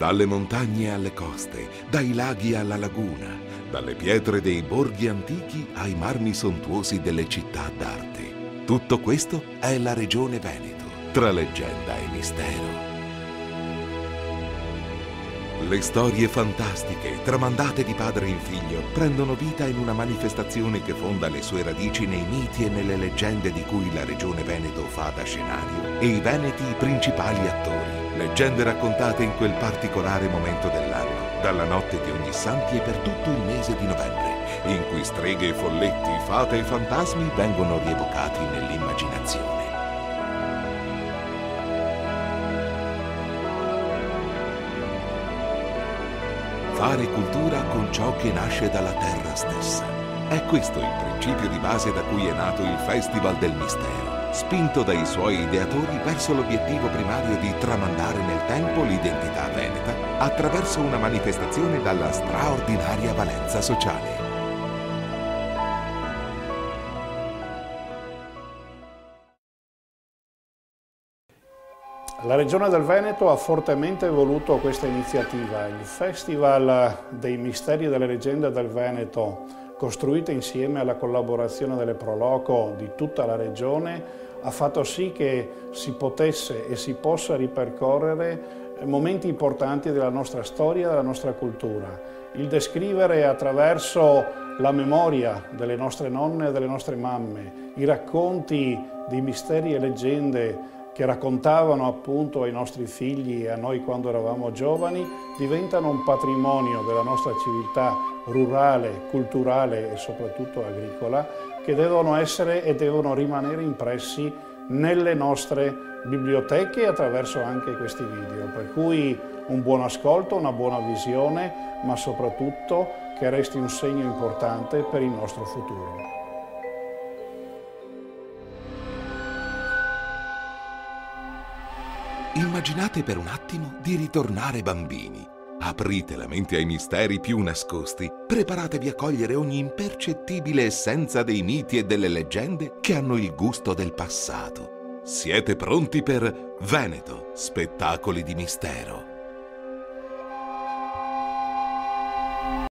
Dalle montagne alle coste, dai laghi alla laguna, dalle pietre dei borghi antichi ai marmi sontuosi delle città d'arte. Tutto questo è la Regione Veneto, tra leggenda e mistero. Le storie fantastiche, tramandate di padre in figlio, prendono vita in una manifestazione che fonda le sue radici nei miti e nelle leggende di cui la Regione Veneto fa da scenario e i veneti i principali attori. Leggende raccontate in quel particolare momento dell'anno, dalla notte di ogni santi e per tutto il mese di novembre, in cui streghe e folletti, fate e fantasmi vengono rievocati nell'immaginazione. Fare cultura con ciò che nasce dalla terra stessa. È questo il principio di base da cui è nato il Festival del Mistero, spinto dai suoi ideatori verso l'obiettivo primario di tramandare nel tempo l'identità veneta attraverso una manifestazione dalla straordinaria valenza sociale. La Regione del Veneto ha fortemente voluto questa iniziativa. Il Festival dei Misteri e delle Leggende del Veneto, costruito insieme alla collaborazione delle Pro Loco di tutta la Regione, ha fatto sì che si potesse e si possa ripercorrere momenti importanti della nostra storia e della nostra cultura. Il descrivere attraverso la memoria delle nostre nonne e delle nostre mamme, i racconti di misteri e leggende che raccontavano appunto ai nostri figli e a noi quando eravamo giovani, diventano un patrimonio della nostra civiltà rurale, culturale e soprattutto agricola, che devono essere e devono rimanere impressi nelle nostre biblioteche attraverso anche questi video. Per cui un buon ascolto, una buona visione, ma soprattutto che resti un segno importante per il nostro futuro. Immaginate per un attimo di ritornare bambini. Aprite la mente ai misteri più nascosti. Preparatevi a cogliere ogni impercettibile essenza dei miti e delle leggende che hanno il gusto del passato. Siete pronti per Veneto, spettacoli di mistero.